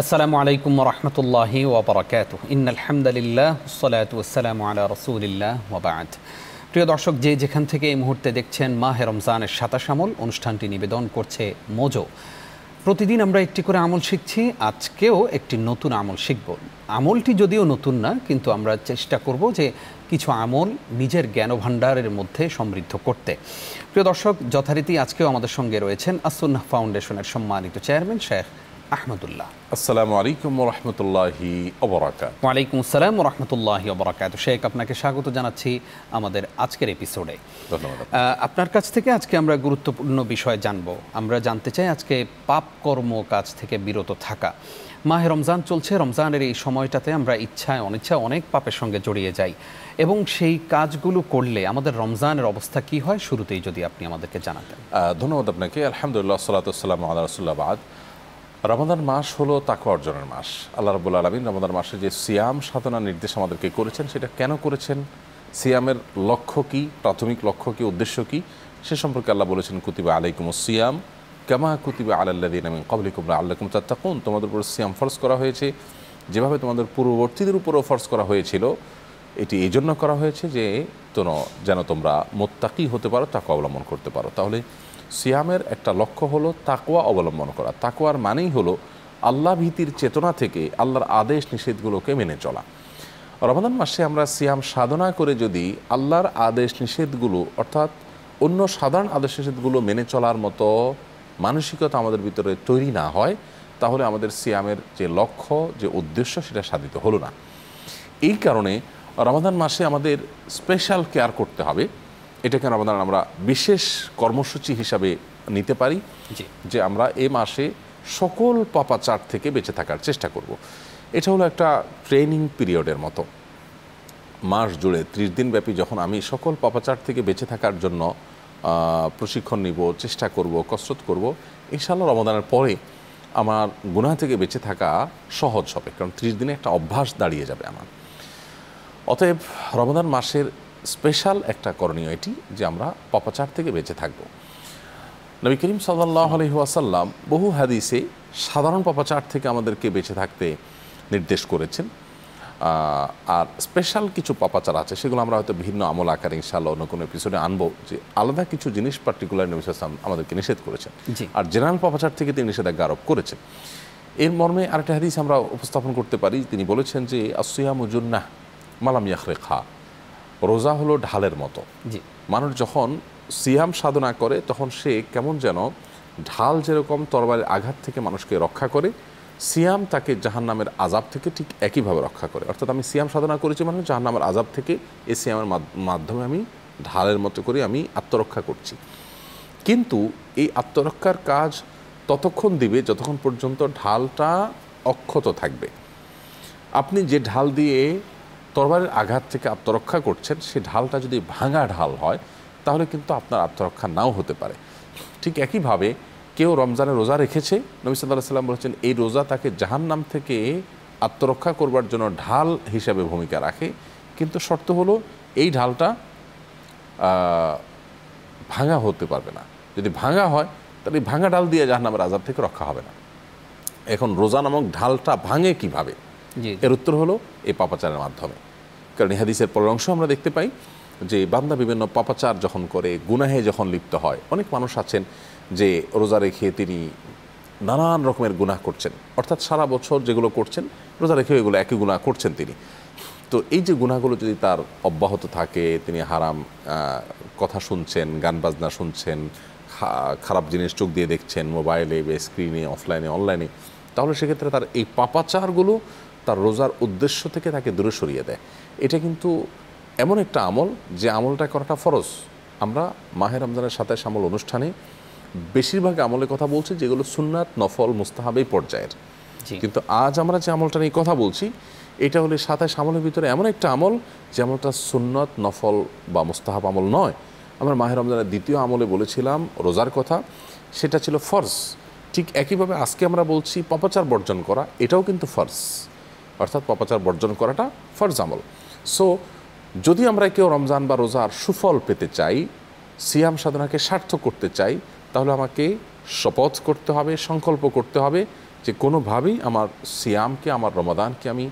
আসসালামু আলাইকুম ওয়া রাহমাতুল্লাহি ওয়া বারাকাতুহু। ইন্নাল হামদালিল্লাহ ওয়াসসালাতু ওয়াসসালামু আলা রাসূলিল্লাহ ওয়া বা'দ। প্রিয় দর্শক, যে যেখান থেকে এই মুহূর্তে দেখছেন, মাহে রমজানের ২৭ আমল অনুষ্ঠানটি নিবেদন করছে মোজো। প্রতিদিন আমরা একটি করে আমল শিখছি, আজকেও একটি নতুন আমল শিখব। আমলটি যদিও নতুন না, কিন্তু আমরা চেষ্টা করব যে কিছু আমল নিজের জ্ঞানভাণ্ডারের মধ্যে সমৃদ্ধ করতে। প্রিয় দর্শক, যথারীতি আজকেও আমাদের সঙ্গে রয়েছেন আস-সুন্নাহ ফাউন্ডেশনের সম্মানিত চেয়ারম্যান শেখ আহমদুল্লাহ। আসসালামু আলাইকুম ওয়া রাহমাতুল্লাহি ওয়া বারাকাতুহু। ওয়া আলাইকুম আসসালাম ওয়া রাহমাতুল্লাহি ওয়া বারাকাতুহু। শেখ, আপনাকে স্বাগত জানাচ্ছি আমাদের আজকের এপিসোডে। ধন্যবাদ। আপনার কাছ থেকে আজকে আমরা গুরুত্বপূর্ণ বিষয় জানব। আমরা জানতে চাই আজকে পাপ কর্ম কাজ থেকে বিরত থাকা। মাহে রমজান চলছে, রমজানের এই সময়টাতে আমরা ইচ্ছায় অনিচ্ছায় অনেক পাপের সঙ্গে জড়িয়ে যাই, এবং সেই কাজগুলো করলে আমাদের রমজানের অবস্থা কি হয়, শুরুতেই যদি আপনি আমাদেরকে জানাতেন। ধন্যবাদ আপনাকে। আলহামদুলিল্লাহ, সালাতু ওয়াসসালামু আলা রাসূলিল্লাহ, বাদ। রমাদান মাস হলো তাকওয়া অর্জনের মাস। আল্লাহ রাব্বুল আলামিন রমাদান মাসে যে সিয়াম সাধনার নির্দেশ আমাদেরকে করেছেন, সেটা কেন করেছেন, সিয়ামের লক্ষ্য কি, প্রাথমিক লক্ষ্য কি, উদ্দেশ্য কি, সে সম্পর্কে আল্লাহ বলেছেন, কুতিবা আলাইকুমুস সিয়াম কামা কুতিবা আলাল্লাযিনা মিন ক্বাবলিকুম লাআল্লাকুম তাত্তাকুন। তোমাদের উপর সিয়াম ফরজ করা হয়েছে যেভাবে তোমাদের পূর্ববর্তীদের উপরও ফরজ করা হয়েছিল। এটি এই জন্য করা হয়েছে যে যেন তোমরা মুত্তাকি হতে পারো, তাকওয়া অবলম্বন করতে পারো। তাহলে সিয়ামের একটা লক্ষ্য হলো তাকওয়া অবলম্বন করা। তাকওয়ার মানেই হলো আল্লাহ ভীতির চেতনা থেকে আল্লাহর আদেশ নিষেধগুলোকে মেনে চলা। রমাদান মাসে আমরা সিয়াম সাধনা করে যদি আল্লাহর আদেশ নিষেধগুলো, অর্থাৎ অন্য সাধারণ আদেশ নিষেধগুলো মেনে চলার মতো মানসিকতা আমাদের ভিতরে তৈরি না হয়, তাহলে আমাদের সিয়ামের যে লক্ষ্য, যে উদ্দেশ্য, সেটা সাধিত হলো না। এই কারণে রমাদান মাসে আমাদের স্পেশাল কেয়ার করতে হবে। এটাকে রমাদান আমরা বিশেষ কর্মসূচি হিসাবে নিতে পারি যে আমরা এ মাসে সকল পাপাচার থেকে বেঁচে থাকার চেষ্টা করব। এটা হলো একটা ট্রেনিং পিরিয়ডের মতো। মাস জুড়ে 30 দিন ব্যাপী যখন আমি সকল পাপাচার থেকে বেঁচে থাকার জন্য প্রশিক্ষণ নিব, চেষ্টা করব, কসরত করব, ইনশাআল্লাহ রমাদানের পরে আমার গুনাহ থেকে বেঁচে থাকা সহজ হবে, কারণ 30 দিনে একটা অভ্যাস দাঁড়িয়ে যাবে আমার। অতএব রমাদান মাসের স্পেশাল একটা করণীয় এটি যে আমরা পাপাচার থেকে বেঁচে থাকব। নবী করিম সাল্লাল্লাহু আলাইহি ওয়াসাল্লাম বহু হাদিসে সাধারণ পাপাচার থেকে আমাদেরকে বেঁচে থাকতে নির্দেশ করেছেন। আর স্পেশাল কিছু পাপাচার আছে, সেগুলো আমরা হয়তো ভিন্ন আমল আকারে ইনশাআল্লাহ অন্য কোনো এপিসোডে আনবো, যে আলাদা কিছু জিনিস পার্টিকুলার নবী সাল্লাল্লাহু আলাইহি ওয়াসাল্লাম আমাদেরকে নিষেধ করেছেন, আর জেনারেল পাপাচার থেকে তিনি নিষেধাজ্ঞা আরোপ করেছেন। এর মর্মে আরেকটা হাদিস আমরা উপস্থাপন করতে পারি। তিনি বলেছেন যে আসসিয়ামু জুন্নাহ মালাম ইয়াখরিকহা। রোজা হলো ঢালের মতো। মানুষ যখন সিয়াম সাধনা করে তখন সে কেমন যেন ঢাল যেরকম তরবারির আঘাত থেকে মানুষকে রক্ষা করে, সিয়াম তাকে জাহান্নামের আযাব থেকে ঠিক একইভাবে রক্ষা করে। অর্থাৎ আমি সিয়াম সাধনা করেছি মানে জাহান্নামের আযাব থেকে এই সিয়ামের মাধ্যমে আমি ঢালের মতো করে আমি আত্মরক্ষা করছি। কিন্তু এই আত্মরক্ষার কাজ ততক্ষণ দিবে যতক্ষণ পর্যন্ত ঢালটা অক্ষত থাকবে। আপনি যে ঢাল দিয়ে তরবারের আঘাত থেকে আত্মরক্ষা করছেন, সে ঢালটা যদি ভাঙা ঢাল হয়, তাহলে কিন্তু আপনার আত্মরক্ষা নাও হতে পারে। ঠিক একইভাবে কেউ রমজানে রোজা রেখেছে, নবী সাল্লাল্লাহু আলাইহি ওয়াসাল্লাম বলেছেন এই রোজা তাকে জাহান্নাম থেকে আত্মরক্ষা করবার জন্য ঢাল হিসাবে ভূমিকা রাখে, কিন্তু শর্ত হলো এই ঢালটা ভাঙা হতে পারবে না। যদি ভাঙা হয় তাহলে ভাঙা ঢাল দিয়ে জাহান্নামের আযাব থেকে রক্ষা হবে না। এখন রোজা নামক ঢালটা ভাঙে কিভাবে? এর উত্তর হলো এই পাপাচারের মাধ্যমে। কারণ এই হাদিসের পরের অংশ আমরা দেখতে পাই যে বান্দা বিভিন্ন পাপাচার যখন করে, গুনাহে যখন লিপ্ত হয়, অনেক মানুষ আছেন যে রোজা রেখে তিনি নানান রকমের গুনাহ করছেন, অর্থাৎ সারা বছর যেগুলো করছেন রোজা রেখে এগুলো একই গুনাহ করছেন তিনি। তো এই যে গুনাহগুলো যদি তার অব্যাহত থাকে, তিনি হারাম কথা শুনছেন, গান বাজনা শুনছেন, খারাপ জিনিস চোখ দিয়ে দেখছেন, মোবাইলে বা স্ক্রিনে, অফলাইনে, অনলাইনে, তাহলে সেক্ষেত্রে তার এই পাপাচারগুলো তার রোজার উদ্দেশ্য থেকে তাকে দূরে সরিয়ে দেয়। এটা কিন্তু এমন একটা আমল যে আমলটা করাটা ফরজ। আমরা মাহে রমজানের 27 আমল অনুষ্ঠানে বেশিরভাগ আমলের কথা বলছি যেগুলো সুন্নাত, নফল, মুস্তাহাব এই পর্যায়ের। কিন্তু আজ আমরা যে আমলটা নিয়ে কথা বলছি, এটা হলো 27 আমলের ভিতরে এমন একটা আমল যে আমলটা সুন্নাত, নফল বা মুস্তাহাব আমল নয়। আমরা মাহে রমজানের দ্বিতীয় আমলে বলেছিলাম রোজার কথা, সেটা ছিল ফরজ। ঠিক একইভাবে আজকে আমরা বলছি পাপাচার বর্জন করা, এটাও কিন্তু ফরজ, অর্থাৎ পাপাচার বর্জন করাটা ফরজ আমল। সো যদি আমরা কেউ রমজান বা রোজার সুফল পেতে চাই, সিয়াম সাধনাকে সার্থক করতে চাই, তাহলে আমাকে শপথ করতে হবে, সংকল্প করতে হবে যে কোনোভাবেই আমার সিয়ামকে, আমার রমাদানকে আমি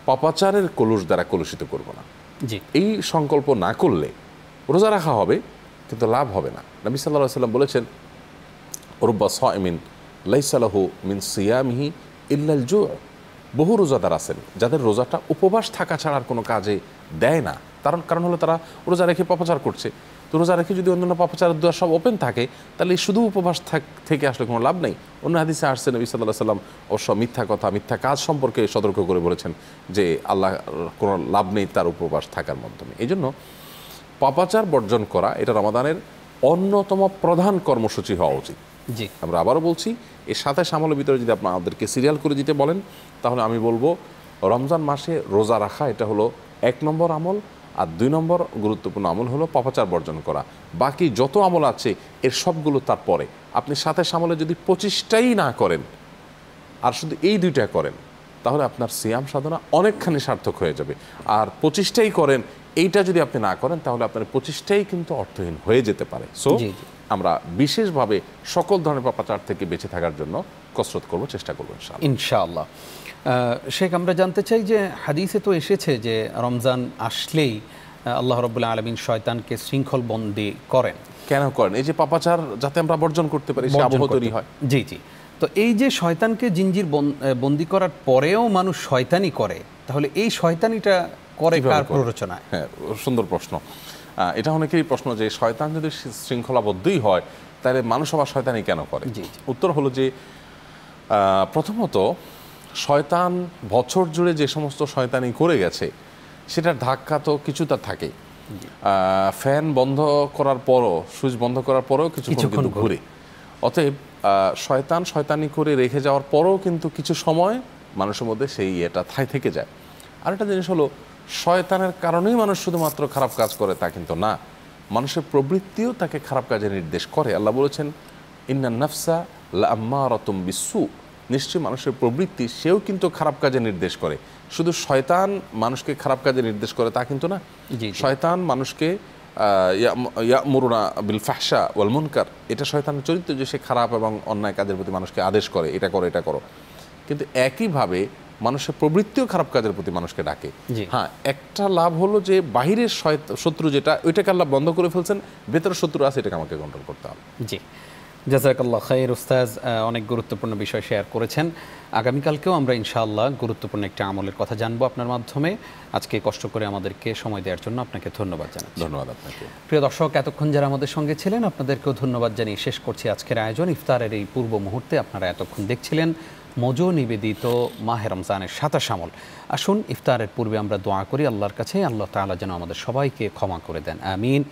পাপাচারের কলুষ দ্বারা কলুষিত করব না। জি, এই সংকল্প না করলে রোজা রাখা হবে কিন্তু লাভ হবে না। নবী সাল্লাল্লাহু আলাইহি ওয়াসাল্লাম বলেছেন, রুব্বা সাইমিন লাইসা লাহু মিন সিয়ামিহি ইল্লাল জু'। বহু রোজাদার আছেন যাদের রোজাটা উপবাস থাকা ছাড়া আর কোনো কাজে দেয় না। কারণ হলো তারা রোজা রেখে পাপাচার করছে। তো রোজা রেখে যদি অন্যান্য পাপাচারের দ্বার সব ওপেন থাকে, তাহলে শুধু উপবাস থেকে আসলে কোনো লাভ নেই। অন্য হাদিসে আসছে নবী সাল্লাল্লাহু আলাইহি ওয়াসাল্লাম অবশ্য মিথ্যা কথা, মিথ্যা কাজ সম্পর্কে সতর্ক করে বলেছেন যে আল্লাহ কোনো লাভ নেই তার উপবাস থাকার মাধ্যমে। এই জন্য পাপাচার বর্জন করা এটা রমাদানের অন্যতম প্রধান কর্মসূচি হওয়া উচিত। জি, আমরা আবারও বলছি, এর সাথে সামলের ভিতরে যদি আপনাদেরকে সিরিয়াল করে দিতে বলেন, তাহলে আমি বলবো রমজান মাসে রোজা রাখা এটা হলো 1 নম্বর আমল, আর 2 নম্বর গুরুত্বপূর্ণ আমল হলো পাপাচার বর্জন করা। বাকি যত আমল আছে এর সবগুলো তারপরে। আপনি সাথে সামলে যদি 25টাই না করেন আর শুধু এই 2টা করেন, তাহলে আপনার সিয়াম সাধনা অনেকখানি সার্থক হয়ে যাবে। আর 25টাই করেন, এইটা যদি আপনি না করেন, তাহলে আপনার 25টাই কিন্তু অর্থহীন হয়ে যেতে পারে। সো জি, জি। আমরা বিশেষভাবে সকল ধরনের পাপাচার থেকে বেঁচে থাকার জন্য কসরত করব, চেষ্টা করবো ইনশাআল্লাহ। ইনশাআল্লাহ। শেখ, আমরা জানতে চাই যে হাদিসে তো এসেছে যে রমজান আসলেই আল্লাহ রাব্বুল আলামিন শয়তানকে শৃঙ্খল বন্দী করেন। কেন করেন? এই যে পাপাচার যাতে আমরা বর্জন করতে পারি, সে আবহ তৈরি হয়। জি, জি। তো এই যে শয়তানকে জিঞ্জির বন্দী করার পরেও মানুষ শয়তানি করে, তাহলে এই শয়তানিটা করে কার প্ররোচনায়? হ্যাঁ, সুন্দর প্রশ্ন। এটা অনেকেরই প্রশ্ন যে শয়তান যদি শৃঙ্খলাবদ্ধই হয়, তাহলে মানুষ আবার শয়তানি কেন করে? জি। উত্তর হলো যে প্রথমত শয়তান বছর জুড়ে যে সমস্ত শয়তানি করে গেছে সেটার ধাক্কা তো কিছুটা থাকে। ফ্যান বন্ধ করার পরও, সুইচ বন্ধ করার পরেও কিছুক্ষণ কিন্তু ঘুরে। অতএব শয়তানি করে রেখে যাওয়ার পরেও কিন্তু কিছু সময় মানুষের মধ্যে সেই এটা থেকে যায়। আর একটা জিনিস হলো, শয়তানের কারণেই মানুষ শুধুমাত্র খারাপ কাজ করে তা কিন্তু না, মানুষের প্রবৃত্তিও তাকে খারাপ কাজে নির্দেশ করে। আল্লাহ বলেছেন, ইন্নান নাফসা লাআম্মারাতুম বিসসু, নিশ্চয়ই মানুষের প্রবৃত্তি সেও কিন্তু খারাপ কাজে নির্দেশ করে। শুধু শয়তান মানুষকে খারাপ কাজে নির্দেশ করে তা কিন্তু না। শয়তান মানুষকে ইয়ামুরুনা বিল ফাহশা ওয়াল মুনকার, এটা শয়তানের চরিত্র যে সে খারাপ এবং অন্যায় কাজের প্রতি মানুষকে আদেশ করে, এটা করো এটা করো। কিন্তু একইভাবে মানুষের প্রবৃত্তিও খারাপ কাজের প্রতি মানুষকে ডাকে। হ্যাঁ, একটা লাভ হলো যে বাহিরের শত্রু যেটা, ওইটাকে আল্লাহ বন্ধ করে ফেলছেন, ভেতরের শত্রু আছে, এটাকে আমাকে কন্ট্রোল করতে হবে। জি, জাযাকাল্লাহ খাইর। উস্তাজ অনেক গুরুত্বপূর্ণ বিষয় শেয়ার করেছেন। আগামীকালকেও আমরা ইনশাআল্লাহ গুরুত্বপূর্ণ একটা আমলের কথা জানবো আপনার মাধ্যমে। আজকে কষ্ট করে আমাদেরকে সময় দেওয়ার জন্য আপনাকে ধন্যবাদ জানাচ্ছি। ধন্যবাদ আপনাকে। প্রিয় দর্শক, এতক্ষণ যারা আমাদের সঙ্গে ছিলেন আপনাদেরকেও ধন্যবাদ জানিয়ে শেষ করছি আজকের আয়োজন। ইফতারের এই পূর্ব মুহূর্তে আপনারা এতক্ষণ দেখছিলেন মজো নিবেদিত মাহে রমজানের 27 আমল। আসুন ইফতারের পূর্বে আমরা দোয়া করি আল্লাহর কাছে, আল্লাহ তাআলা যেন আমাদের সবাইকে ক্ষমা করে দেন, আমিন।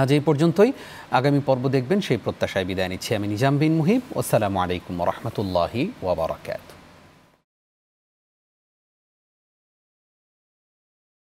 আজ এই পর্যন্তই। আগামী পর্ব দেখবেন সেই প্রত্যাশায় বিদায় নিচ্ছি আমি নিজাম বিন মুহিব। আসসালামু আলাইকুম ওয়া রাহমাতুল্লাহি ওয়া বারাকাতুহু।